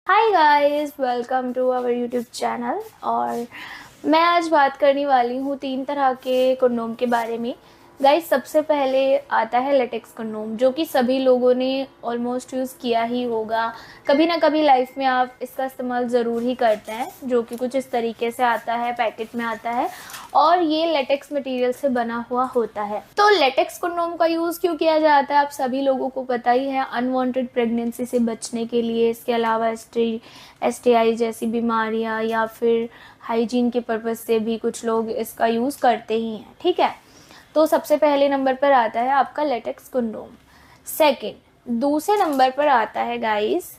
Hi guys, welcome to our YouTube channel. और मैं आज बात करने वाली हूँ 3 तरह के कंडोम के बारे में। गाइस, सबसे पहले आता है लेटेक्स कंडोम, जो कि सभी लोगों ने ऑलमोस्ट यूज़ किया ही होगा। कभी ना कभी लाइफ में आप इसका इस्तेमाल ज़रूर ही करते हैं, जो कि कुछ इस तरीके से आता है, पैकेट में आता है और ये लेटेक्स मटेरियल से बना हुआ होता है। तो लेटेक्स कंडोम का यूज़ क्यों किया जाता है, आप सभी लोगों को पता ही है। अनवांटेड प्रेगनेंसी से बचने के लिए, इसके अलावा STI जैसी बीमारियां या फिर हाइजीन के पर्पज़ से भी कुछ लोग इसका यूज़ करते ही हैं। ठीक है, तो सबसे पहले नंबर पर आता है आपका लेटेक्स कंडोम। सेकंड, दूसरे नंबर पर आता है गाइस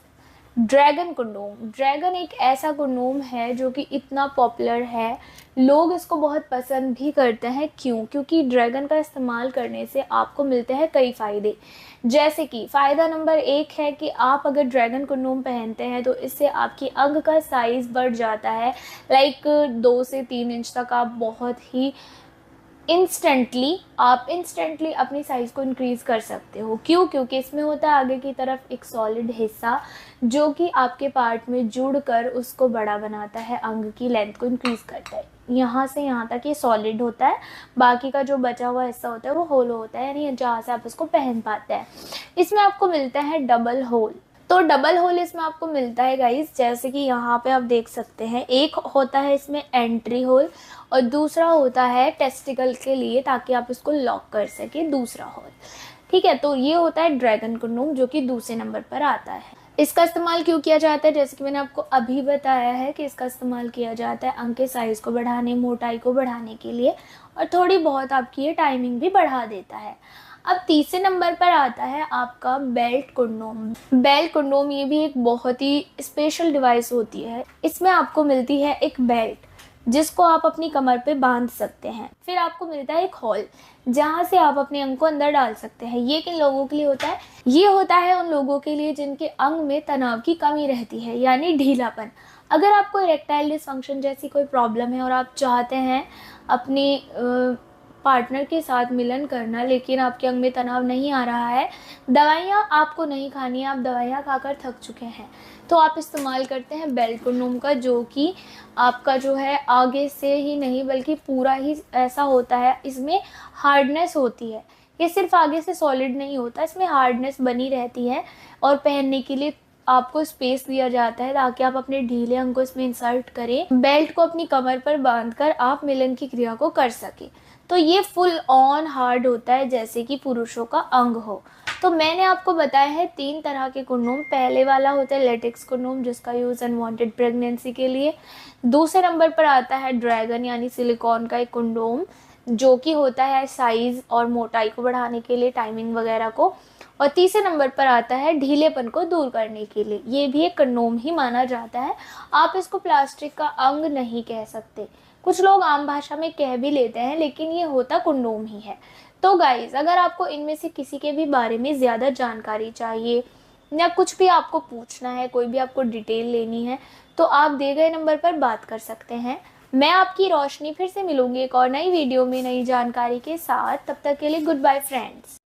ड्रैगन कंडोम। ड्रैगन एक ऐसा कंडोम है जो कि इतना पॉपुलर है, लोग इसको बहुत पसंद भी करते हैं। क्यों? क्योंकि ड्रैगन का इस्तेमाल करने से आपको मिलते हैं कई फ़ायदे। जैसे कि फ़ायदा नंबर 1 है कि आप अगर ड्रैगन कंडोम पहनते हैं तो इससे आपकी अंग का साइज़ बढ़ जाता है। लाइक 2 से 3 इंच तक आप बहुत ही इंस्टेंटली अपनी साइज़ को इंक्रीज़ कर सकते हो। क्यों? क्योंकि इसमें होता है आगे की तरफ एक सॉलिड हिस्सा, जो कि आपके पार्ट में जुड़कर उसको बड़ा बनाता है, अंग की लेंथ को इंक्रीज़ करता है। यहाँ से यहाँ तक ये सॉलिड होता है, बाकी का जो बचा हुआ हिस्सा होता है वो होलो होता है, यानी जहाँ से आप उसको पहन पाते हैं। इसमें आपको मिलता है डबल होल। तो डबल होल इसमें आपको मिलता है गाइस, जैसे कि यहाँ पे आप देख सकते हैं। एक होता है इसमें एंट्री होल और दूसरा होता है टेस्टिकल के लिए, ताकि आप इसको लॉक कर सके, दूसरा होल। ठीक है, तो ये होता है ड्रैगन कंडोम, जो कि दूसरे नंबर पर आता है। इसका इस्तेमाल क्यों किया जाता है? जैसे कि मैंने आपको अभी बताया है कि इसका इस्तेमाल किया जाता है अंग के साइज़ को बढ़ाने, मोटाई को बढ़ाने के लिए, और थोड़ी बहुत आपकी ये टाइमिंग भी बढ़ा देता है। अब तीसरे नंबर पर आता है आपका बेल्ट कंडोम। बेल्ट कंडोम ये भी एक बहुत ही स्पेशल डिवाइस होती है। इसमें आपको मिलती है एक बेल्ट, जिसको आप अपनी कमर पे बांध सकते हैं। फिर आपको मिलता है एक होल, जहाँ से आप अपने अंग को अंदर डाल सकते हैं। ये किन लोगों के लिए होता है? ये होता है उन लोगों के लिए जिनके अंग में तनाव की कमी रहती है, यानी ढीलापन। अगर आपको इरेक्टाइल डिसफंक्शन जैसी कोई प्रॉब्लम है और आप चाहते हैं अपनी पार्टनर के साथ मिलन करना, लेकिन आपके अंग में तनाव नहीं आ रहा है, दवाइयाँ आपको नहीं खानी है, आप दवाइयाँ खाकर थक चुके हैं, तो आप इस्तेमाल करते हैं बेल्ट कंडोम का, जो कि आपका जो है आगे से ही नहीं बल्कि पूरा ही ऐसा होता है। इसमें हार्डनेस होती है, ये सिर्फ आगे से सॉलिड नहीं होता, इसमें हार्डनेस बनी रहती है और पहनने के लिए आपको स्पेस दिया जाता है, ताकि आप अपने ढीले अंग को इसमें इंसर्ट करें, बेल्ट को अपनी कमर पर बांधकर आप मिलन की क्रिया को कर सके। तो ये फुल ऑन हार्ड होता है, जैसे कि पुरुषों का अंग हो। तो मैंने आपको बताया है 3 तरह के कंडोम। पहले वाला होता है लेटेक्स कंडोम, जिसका यूज़ अनवांटेड प्रेगनेंसी के लिए। दूसरे नंबर पर आता है ड्रैगन यानी सिलिकॉन का एक कंडोम, जो कि होता है साइज़ और मोटाई को बढ़ाने के लिए, टाइमिंग वगैरह को। और तीसरे नंबर पर आता है ढीलेपन को दूर करने के लिए। ये भी एक कंडोम ही माना जाता है, आप इसको प्लास्टिक का अंग नहीं कह सकते। कुछ लोग आम भाषा में कह भी लेते हैं, लेकिन ये होता कंडोम ही है। तो गाइज़, अगर आपको इनमें से किसी के भी बारे में ज़्यादा जानकारी चाहिए या कुछ भी आपको पूछना है, कोई भी आपको डिटेल लेनी है, तो आप दिए गए नंबर पर बात कर सकते हैं। मैं आपकी रोशनी फिर से मिलूंगी एक और नई वीडियो में नई जानकारी के साथ। तब तक के लिए गुड बाय फ्रेंड्स।